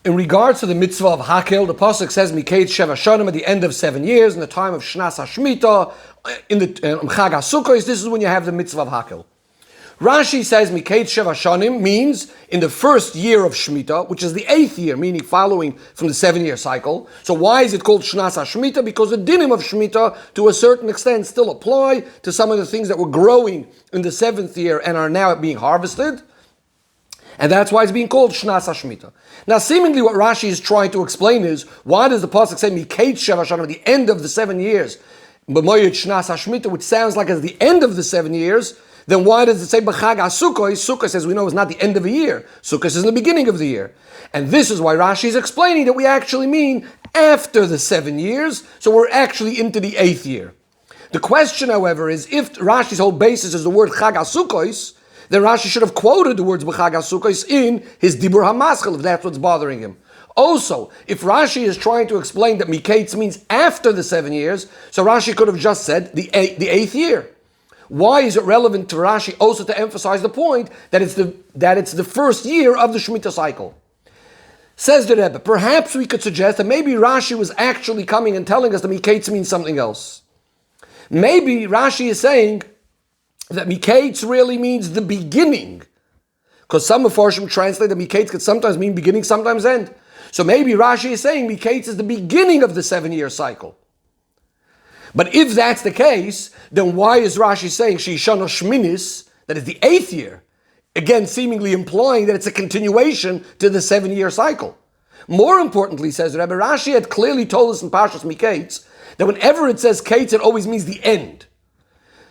In regards to the mitzvah of Hakel, the pasuk says Miketz Sheva Shanim at the end of 7 years, in the time of Shnas HaShmita, in the Chag HaSukkos. This is when you have the mitzvah of Hakel. Rashi says Miketz Sheva Shanim means in the first year of Shemitah, which is the 8th year, meaning following from the 7-year cycle. So why is it called Shnas HaShmita? Because the dinim of Shemitah, to a certain extent, still apply to some of the things that were growing in the 7th year and are now being harvested. And that's why it's being called Shnas HaShmita. Now, seemingly what Rashi is trying to explain is, why does the pasuk say Miketz Sheva Shanim at the end of the 7 years, B'moyed Shnas HaShmita, which sounds like at the end of the 7 years? Then why does it say B'chag HaSukkos? Sukkos, as we know, is not the end of a year. Sukkos is in the beginning of the year. And this is why Rashi is explaining that we actually mean after the 7 years, so we're actually into the 8th year. The question, however, is if Rashi's whole basis is the word Chag HaSukkos, then Rashi should have quoted the words B'chag HaSukkos in his Dibur HaMaschel, if that's what's bothering him. Also, if Rashi is trying to explain that Miketz means after the 7 years, so Rashi could have just said the 8th year. Why is it relevant to Rashi also to emphasize the point that it's the first year of the Shemitah cycle? Says the Rebbe, perhaps we could suggest that maybe Rashi was actually coming and telling us that Miketz means something else. Maybe Rashi is saying that Miketz really means the beginning, because some Mefarshim translate that Miketz could sometimes mean beginning, sometimes end. So maybe Rashi is saying Miketz is the beginning of the 7-year cycle. But if that's the case, then why is Rashi saying Sheishana Shminis, that is the 8th year? Again, seemingly implying that it's a continuation to the 7-year cycle. More importantly, says Rebbe, Rashi had clearly told us in Parshas Miketz that whenever it says Ketz, it always means the end.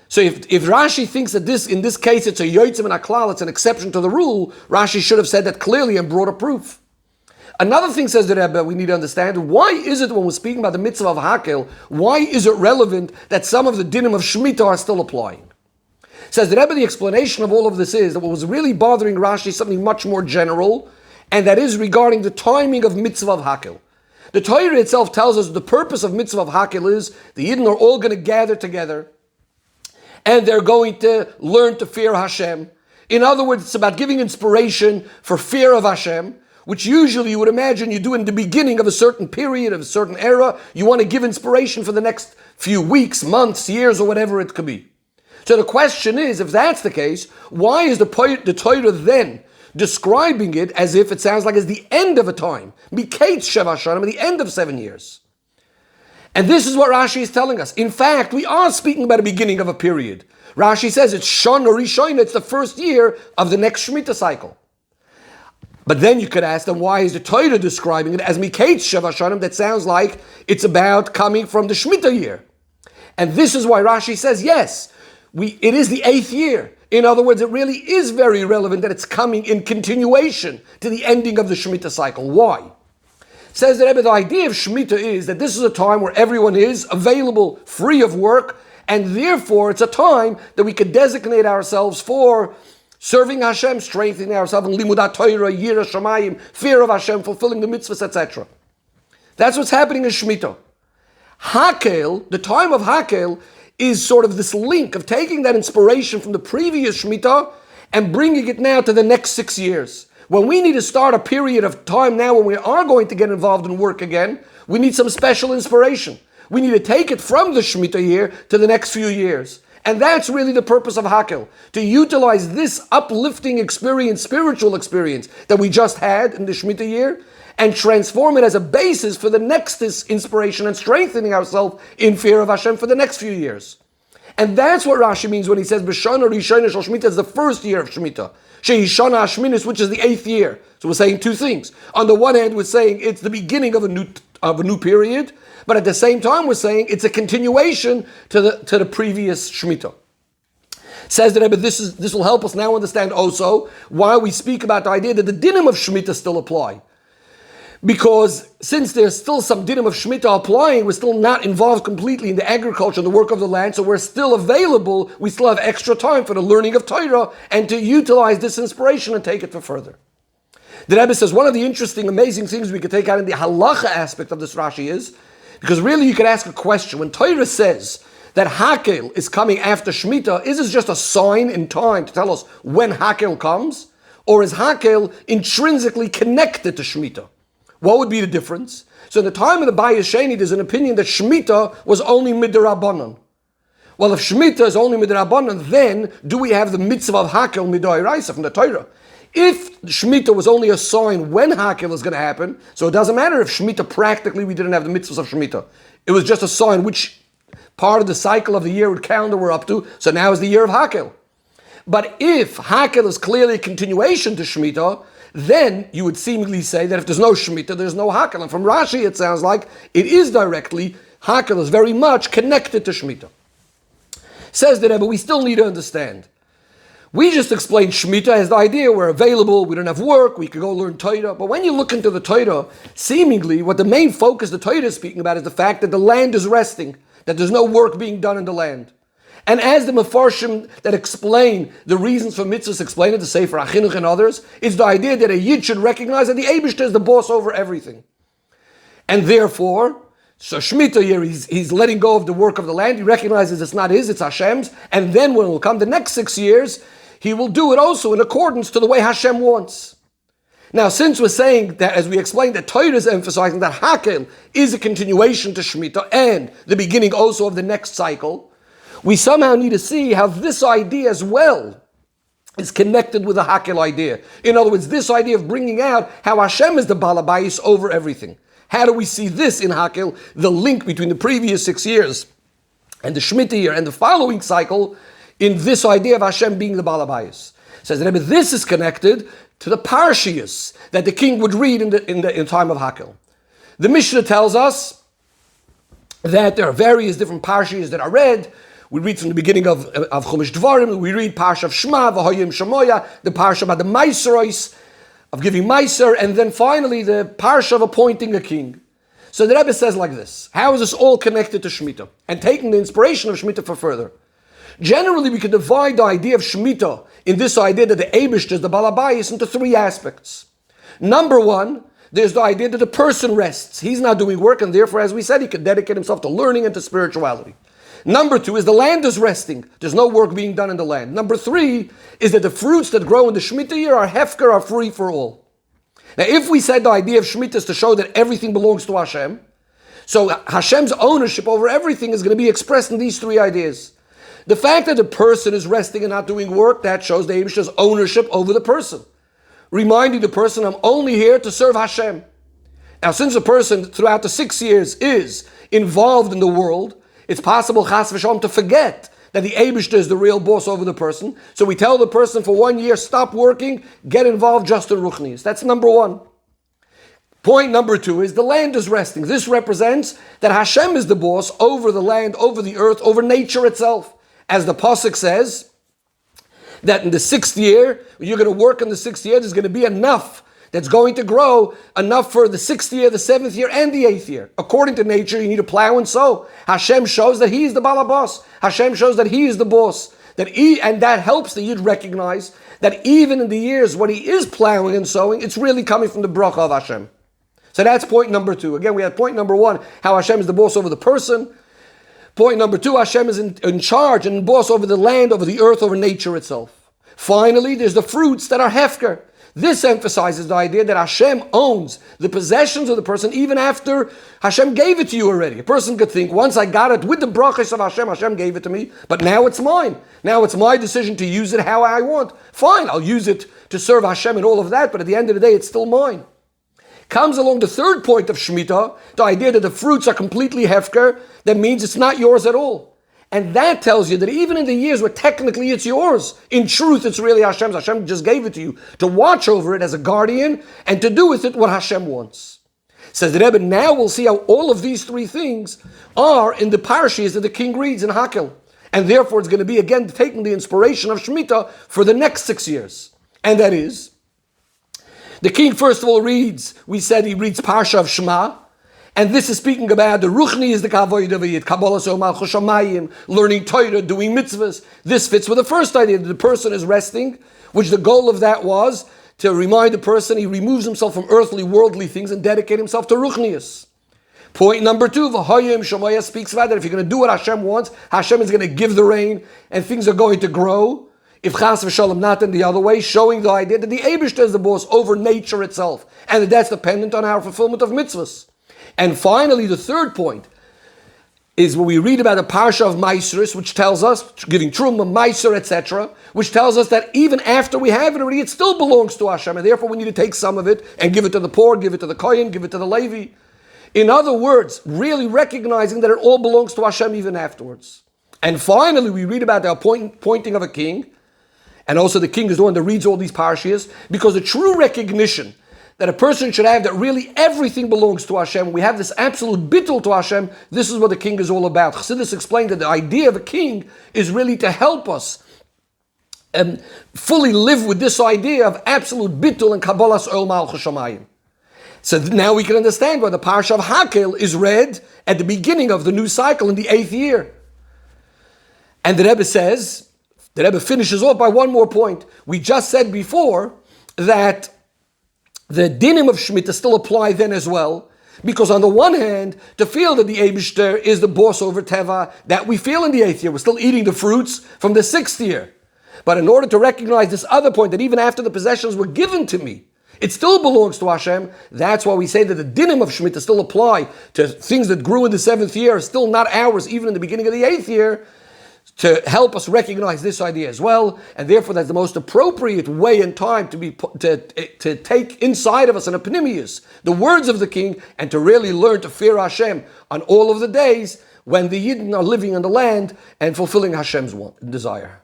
So if Rashi thinks that in this case it's a yotzim and a klal, it's an exception to the rule, Rashi should have said that clearly and brought a proof. Another thing, says the Rebbe, we need to understand, why is it when we're speaking about the mitzvah of Hakel, why is it relevant that some of the dinim of Shemitah are still applying? Says the Rebbe, the explanation of all of this is that what was really bothering Rashi is something much more general, and that is regarding the timing of mitzvah of Hakel. The Torah itself tells us the purpose of mitzvah of Hakel is the Yidden are all going to gather together, and they're going to learn to fear Hashem. In other words, it's about giving inspiration for fear of Hashem, which usually you would imagine you do in the beginning of a certain period, of a certain era. You want to give inspiration for the next few weeks, months, years, or whatever it could be. So the question is, if that's the case, why is the Torah then describing it as if it sounds like it's the end of a time? Miketz Sheva Shanim, at the end of 7 years. And this is what Rashi is telling us. In fact, we are speaking about the beginning of a period. Rashi says it's Shana Rishona, it's the first year of the next Shemitah cycle. But then you could ask them, why is the Torah describing it as Miketz Sheva Shanim? That sounds like it's about coming from the Shemitah year. And this is why Rashi says, yes, it is the 8th year. In other words, it really is very relevant that it's coming in continuation to the ending of the Shemitah cycle. Why? Says the Rebbe, the idea of Shemitah is that this is a time where everyone is available, free of work, and therefore it's a time that we could designate ourselves for serving Hashem, strengthening ourselves in Limudat Torah, Yirah Shamayim, fear of Hashem, fulfilling the mitzvahs, etc. That's what's happening in Shemitah. Hakel, the time of Hakel, is sort of this link of taking that inspiration from the previous Shemitah and bringing it now to the next 6 years. When we need to start a period of time now when we are going to get involved in work again, we need some special inspiration. We need to take it from the Shemitah year to the next few years. And that's really the purpose of Hakel, to utilize this uplifting experience, spiritual experience that we just had in the Shemitah year, and transform it as a basis for the next inspiration and strengthening ourselves in fear of Hashem for the next few years. And that's what Rashi means when he says, B'shana Rishona Shel Shemitah is the first year of Shemitah. Sheishana Hashminis, which is the 8th year. So we're saying two things. On the one hand, we're saying it's the beginning of a new period, but at the same time, we're saying it's a continuation to the previous Shemitah. Says the Rebbe, this will help us now understand also why we speak about the idea that the dinim of Shemitah still apply. Because since there's still some dinim of Shemitah applying, we're still not involved completely in the agriculture, the work of the land, so we're still available, we still have extra time for the learning of Torah and to utilize this inspiration and take it for further. The Rebbe says one of the interesting, amazing things we could take out in the halacha aspect of this Rashi is, because really you could ask a question, when Torah says that Hakel is coming after Shemitah, is this just a sign in time to tell us when Hakel comes? Or is Hakel intrinsically connected to Shemitah? What would be the difference? So in the time of the Bayis Sheni, there's an opinion that Shemitah was only midrabanan. Well, if Shemitah is only midrabanan, then do we have the mitzvah of Hakel midoraisa from the Torah? If Shemitah was only a sign when Hakel is going to happen, so it doesn't matter if Shemitah practically we didn't have the mitzvahs of Shemitah. It was just a sign which part of the cycle of the year calendar we're up to, so now is the year of Hakel. But if Hakel is clearly a continuation to Shemitah, then you would seemingly say that if there's no Shemitah, there's no Hakel. And from Rashi, it sounds like it is directly, Hakel is very much connected to Shemitah. Says the Rebbe, we still need to understand. We just explained Shemitah as the idea we're available, we don't have work, we could go learn Torah. But when you look into the Torah, seemingly what the main focus the Torah is speaking about is the fact that the land is resting, that there's no work being done in the land. And as the Mefarshim that explain the reasons for mitzvahs explain it, the Sefer HaChinuch and others, it's the idea that a Yid should recognize that the Eibishter is the boss over everything. And therefore, so Shemitah here, he's letting go of the work of the land. He recognizes it's not his, it's Hashem's. And then when it will come the next 6 years, he will do it also in accordance to the way Hashem wants. Now, since we're saying that, as we explained, that Torah is emphasizing that Hakel is a continuation to Shemitah and the beginning also of the next cycle, we somehow need to see how this idea as well is connected with the Hakel idea. In other words, this idea of bringing out how Hashem is the Balabais over everything. How do we see this in Hakel, the link between the previous 6 years and the Shemitah year and the following cycle in this idea of Hashem being the Balabais? Says the Rebbe, this is connected to the Parshias that the king would read in the time of Hakel. The Mishnah tells us that there are various different Parshias that are read. We read from the beginning of Chumash Dvarim, we read Parsha of Shema, V'hoyim Shemoya, the Parsha about the Meiseros, of giving Meiser, and then finally the Parsha of appointing a king. So the Rebbe says like this, how is this all connected to Shemitah? And taking the inspiration of Shemitah for further. Generally, we can divide the idea of Shemitah in this idea that the Eibishter is the Balabayis into 3 aspects. Number 1, there's the idea that the person rests. He's not doing work, and therefore, as we said, he can dedicate himself to learning and to spirituality. Number 2 is the land is resting. There's no work being done in the land. Number 3 is that the fruits that grow in the Shemitah year are hefker, are free for all. Now, if we said the idea of Shemitah is to show that everything belongs to Hashem, so Hashem's ownership over everything is going to be expressed in these 3 ideas. The fact that the person is resting and not doing work, that shows the Eibishter's ownership over the person. Reminding the person, I'm only here to serve Hashem. Now, since a person throughout the 6 years is involved in the world, it's possible, chas v'shalom, to forget that the Eibishter is the real boss over the person. So we tell the person for 1 year, stop working, get involved just in Ruchnius. That's number 1. Point number 2 is the land is resting. This represents that Hashem is the boss over the land, over the earth, over nature itself. As the Pasuk says, that in the 6th year, when you're going to work in the 6th year, there's going to be enough that's going to grow, enough for the 6th year, the 7th year, and the 8th year. According to nature, you need to plow and sow. Hashem shows that He is the Balabas. Hashem shows that He is the boss. And that helps the Yid recognize that even in the years when he is plowing and sowing, it's really coming from the bracha of Hashem. So that's point number 2. Again, we had point number 1, how Hashem is the boss over the person. Point number 2, Hashem is in charge and boss over the land, over the earth, over nature itself. Finally, there's the fruits that are hefker. This emphasizes the idea that Hashem owns the possessions of the person even after Hashem gave it to you already. A person could think, once I got it with the brachas of Hashem, Hashem gave it to me, but now it's mine. Now it's my decision to use it how I want. Fine, I'll use it to serve Hashem and all of that, but at the end of the day, it's still mine. Comes along the 3rd point of Shemitah, the idea that the fruits are completely hefker, that means it's not yours at all. And that tells you that even in the years where technically it's yours, in truth it's really Hashem's. Hashem just gave it to you to watch over it as a guardian and to do with it what Hashem wants. Says the Rebbe, now we'll see how all of these 3 things are in the parashas that the king reads in Hakel. And therefore it's going to be again taking the inspiration of Shemitah for the next 6 years. And that is, the king first of all reads, we said he reads Parsha of Shema, and this is speaking about the Ruchni is the Kavoid of Yid, Kabbalah so Malchus Shamayim, learning Torah, doing mitzvahs. This fits with the first idea that the person is resting, which the goal of that was to remind the person he removes himself from earthly, worldly things and dedicate himself to Ruchnius. Point number 2, V'hoyim Shemoya speaks about that if you're going to do what Hashem wants, Hashem is going to give the rain and things are going to grow If Chas v'Shalom not in the other way, showing the idea that the Eibishter is the boss over nature itself, and that that's dependent on our fulfillment of mitzvahs. And finally, the third point is when we read about the Parsha of Meiseris, which tells us, giving Truma, Meiser, etc., which tells us that even after we have it already, it still belongs to Hashem, and therefore we need to take some of it and give it to the poor, give it to the Kohen, give it to the Levi. In other words, really recognizing that it all belongs to Hashem even afterwards. And finally, we read about the appointing of a king, and also the king is the one that reads all these parashiyos, because the true recognition that a person should have that really everything belongs to Hashem, we have this absolute bittul to Hashem, this is what the king is all about. Chassidus explained that the idea of a king is really to help us fully live with this idea of absolute bittul and kabbalas ol malchus shamayim. So now we can understand why the Parsha of Hakel is read at the beginning of the new cycle in the 8th year. And the Rebbe says, the Rebbe finishes off by one more point. We just said before that the dinim of Shemitah still apply then as well, because on the one hand, to feel that the Eibishter is the boss over Teva, that we feel in the 8th year, we're still eating the fruits from the 6th year. But in order to recognize this other point, that even after the possessions were given to me, it still belongs to Hashem, that's why we say that the dinim of Shemitah still apply to things that grew in the 7th year, are still not ours, even in the beginning of the 8th year, to help us recognize this idea as well, and therefore that's the most appropriate way and time to take inside of us an epinemius, the words of the king, and to really learn to fear Hashem on all of the days when the Yidden are living in the land and fulfilling Hashem's desire.